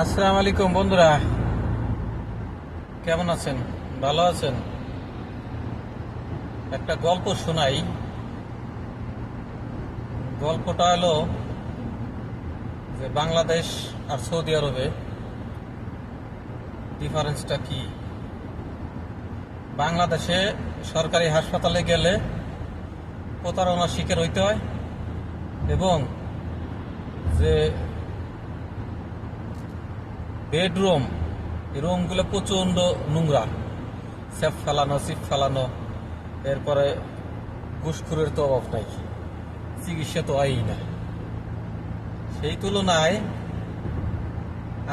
আসসালামু আলাইকুম বন্ধুরা, কেমন আছেন? ভালো আছেন? একটা গল্প শোনাই। গল্পটা হলো যে বাংলাদেশ আর সৌদি আরবে ডিফারেন্সটা কি। বাংলাদেশে সরকারি হাসপাতালে গেলে প্রতারণার শিকার হইতে হয় এবং যে বেডরুম, এই রুমগুলো প্রচণ্ড নোংরা, স্যাপ ফেলানো, সিপ ফেলানো। এরপরে ঘুষখোরের তো অভাব নাই, চিকিৎসা তো হয়ই না। সেই তুলনায়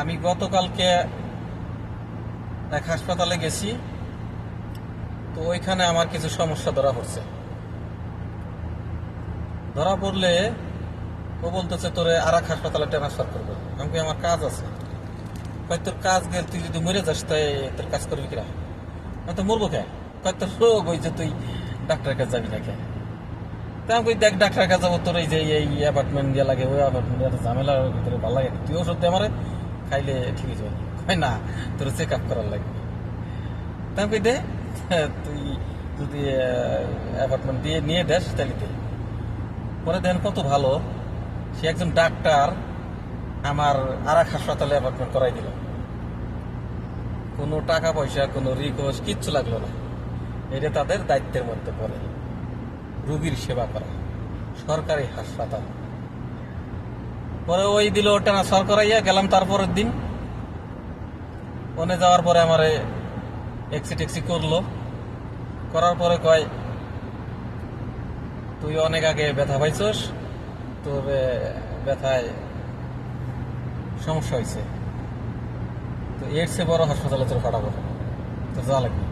আমি গতকালকে এক হাসপাতালে গেছি, তো ওইখানে আমার কিছু সমস্যা ধরা পড়ছে। ধরা পড়লে ও বলতেছে তোরে আর এক হাসপাতালে ট্রান্সফার করবো। আমি আমার কাজ আছে। কয় তোর কাজ গেল, তুই যদি মরে যাস তাই তোর কাজ করবি কিনা? আমি তো মরবো কে? কয় তোর রোগ হয়েছে, তুই ডাক্তারের কাছে যাবি না কে? তা আমি কই দেখ, ডাক্তারের কাছে যাবো, তোর এই যে এই অ্যাপার্টমেন্ট দিয়ে লাগে, ওই অ্যাপার্টমেন্ট ঝামেলার ভিতরে ভালো লাগে। তুই ওষুধ দিয়ে আমারে খাইলে ঠিক হয়ে যাবে। কয় না, তোর চেক আপ করার লাগবে। তা আমি কই দে, তুই যদি অ্যাপার্টমেন্ট দিয়ে নিয়ে দেস তাহলে দে। পরে দেন কত ভালো, সে একজন ডাক্তার আমার আর এক হাসপাতালে অ্যাপয়েন্টমেন্ট করাই দিল। কোনো টাকা পয়সা, কোনো রিকোয়েস্ট কিচ্ছু লাগলো না। এটা তাদের দায়িত্বের মধ্যে পড়ে, রোগীর সেবা করা, সরকারি হাসপাতাল। পরে ওই দিল ট্রান্সফার করাইয়া গেলাম। তারপরের দিন ওনে যাওয়ার পরে আমারে এক্সি টেক্সি করলো। করার পরে কয় তুই অনেক আগে ব্যথা পাইছস, তোর ব্যথায় সমস্যা হয়েছে, তো এর চেয়ে বড় হাসপাতালে তোর পাঠাবো, তো যাওয়া লাগবে।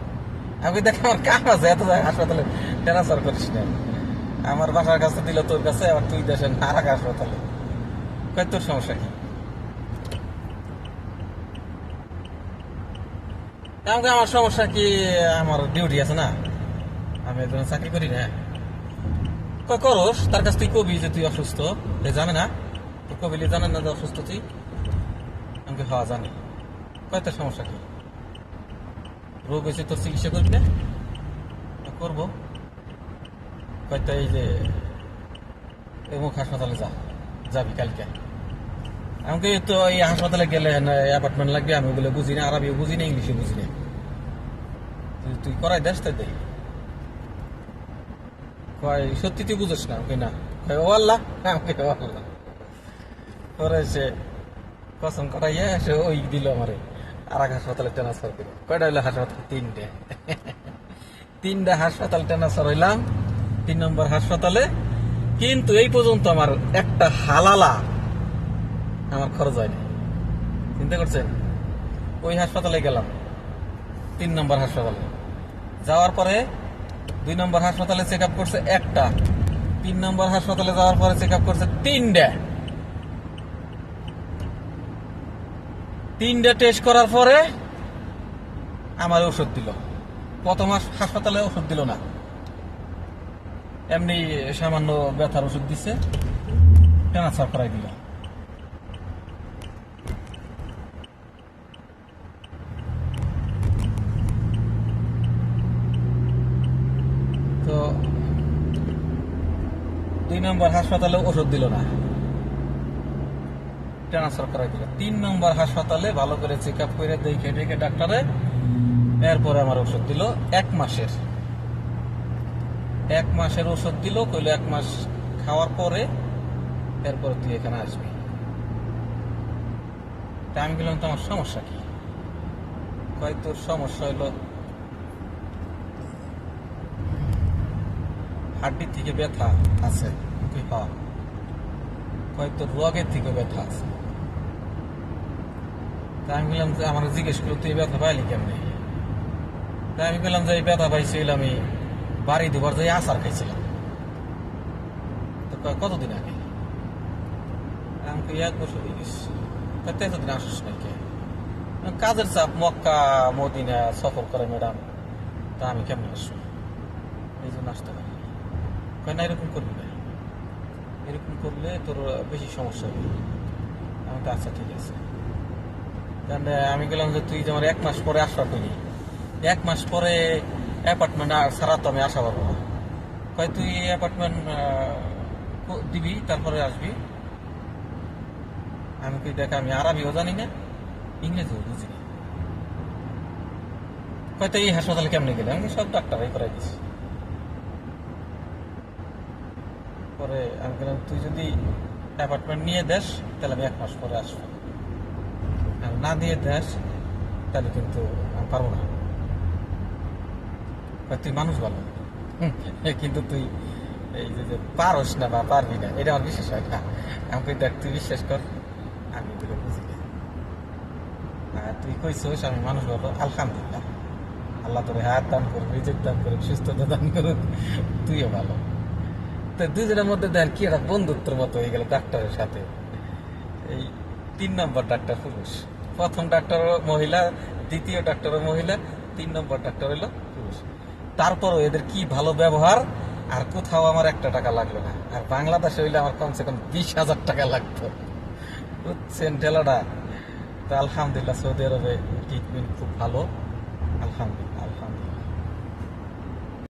আমি দেখ, আমার কাম আছে, এত হাসপাতালে ট্রান্সফার করিস না। আমার বাসার কাছে দিল তোর কাছে, আবার তুই দেশের আর এক হাসপাতালে। কয় তোর সমস্যা কি? আমাকে আমার সমস্যা কি? আমার ডিউটি আছে না, আমি একজন চাকরি করি না। কয় করস, তার কাছে তুই কবি যে তুই অসুস্থ, জানে না? তুই কবিলে জানেন না যে অসুস্থ তুই? আমাকে হওয়া জানি। কয় তোর সমস্যা কি? রোগ হয়েছে, তোর চিকিৎসা করবি না? করবো। কয়টা এই যে অমুক হাসপাতালে যাবি কালকে। আমাকে তো এই হাসপাতালে গেলে অ্যাপার্টমেন্ট লাগবে, আমি ওগুলো বুঝি না, আরবিও বুঝি না, ইংলিশও বুঝি না। তুই করাই দেস তাই দেখ। কয় সত্যি তুই বুঝিস না? ওকে না। কয় ও আল্লাহ, আমাকে ও আল্লাহ। পরে সে কসম কটাইয়া সে ওই দিল আমারে আর এক হাসপাতালে ট্রান্সফার করে। কয়টা হইলো হাসপাতাল? তিনটা হাসপাতাল ট্রান্সফার হইলাম, 3 নম্বর হাসপাতালে। কিন্তু এই পর্যন্ত আমার একটা হালালা আমার খরচ হয়নি। চিন্তা করছেন? ওই হাসপাতালে গেলাম, 3 নম্বর হাসপাতালে যাওয়ার পরে 2 নম্বর হাসপাতালে চেক আপ করছে একটা, 3 নম্বর হাসপাতালে যাওয়ার পরে চেক আপ করছে তিনটা টেস্ট করার পরে আমার ওষুধ দিল। প্রথম হাসপাতালে ওষুধ দিল না, এমনি সামান্য ব্যথার ওষুধ দিছে, ট্রান্সফার করাই দিল। তো 2 নম্বর হাসপাতালে ওষুধ দিল না, ট্রান্সফার করাই দিল। 3 নম্বর হাসপাতালে ভালো করে চেক আপ করে দেখে দেখে ডাক্তারে, এরপরে আমার ওষুধ দিল 1 মাসের। 1 মাসের ওষুধ দিল, কইলো 1 মাস খাওয়ার পরে এরপরে তুই এখানে আসবি। তা আমি বললাম তো আমার সমস্যা কি? কয় তোর সমস্যা হইলো হাড্ডির থেকে ব্যথা আছে। কয় তোর রোগের থেকে ব্যথা আছে। তা আমি বললাম যে আমার জিজ্ঞেস করলো তুই ব্যথা পাইলি কেমনি? তা আমি বললাম যে এই ব্যথা পাইছিল আমি বাড়ি দুবার যাই আচার খাইছিলাম। তো কতদিন আগে? আমাকে 1 বছর হয়ে গেছে। এতদিন আসিস নাই কে? কাজের চাপ, মক্কা মদিনা সফর করে ম্যাডাম, তা আমি কেমন আসবো? এই জন্য আসতে পারি। কয় না, এরকম করবি না, এরকম করলে তোর বেশি সমস্যা হবে। আমি তো আচ্ছা ঠিক আছে। কারণ আমি গেলাম যে তুই যে আমার 1 মাস পরে আসবা তুই 1 মাস পরে অ্যাপার্টমেন্ট ছাড়া তো আমি আসা পারবো না। কয় তুই অ্যাপার্টমেন্ট দিবি তারপরে আসবি। আমি কি দেখ আমি আরবিও জানি না, ইংরেজিও বুঝি না। হয়তো এই হাসপাতালে কেমনে গেলে আমি সব ডাক্তারই করাই দিছি। পরে আমি বললাম তুই যদি অ্যাপার্টমেন্ট নিয়ে দেস তাহলে আমি 1 মাস পরে আসবো, আর না দিয়ে দেস তাহলে কিন্তু আমি পারবো না। তুই মানুষ ভালো, কিন্তু তুই এই যে পারস না বা পারবি না এটা আমার বিশ্বাস হয় না। আমাকে দেখ তুই বিশ্বাস কর, আমি তোকে বুঝি না। আর তুই কইছিস আমি মানুষ ভালো, আলহামদুলিল্লাহ। আল্লাহ তোর হাত দান করুক, রিজিক দান করুক, সুস্থতা দান করুক, তুইও ভালো। তো দুজনের মধ্যে দেন কি একটা বন্ধুত্বের মতো হয়ে গেল ডাক্তারের সাথে। এই 3 নম্বর ডাক্তার পুরুষ, প্রথম ডাক্তার মহিলা, দ্বিতীয় ডাক্তার মহিলা, 3 নম্বর ডাক্তার হইলো পুরুষ। তারপরও এদের কি ভালো ব্যবহার, আর কোথাও আমার 1 টাকা লাগলো না। আর বাংলাদেশে হইলে আমার কমসে কম 20,000 টাকা লাগতো, বুঝছেন ঠেলাটা। তো আলহামদুলিল্লাহ সৌদি আরবে ট্রিটমেন্ট খুব ভালো, আলহামদুলিল্লাহ আলহামদুলিল্লাহ।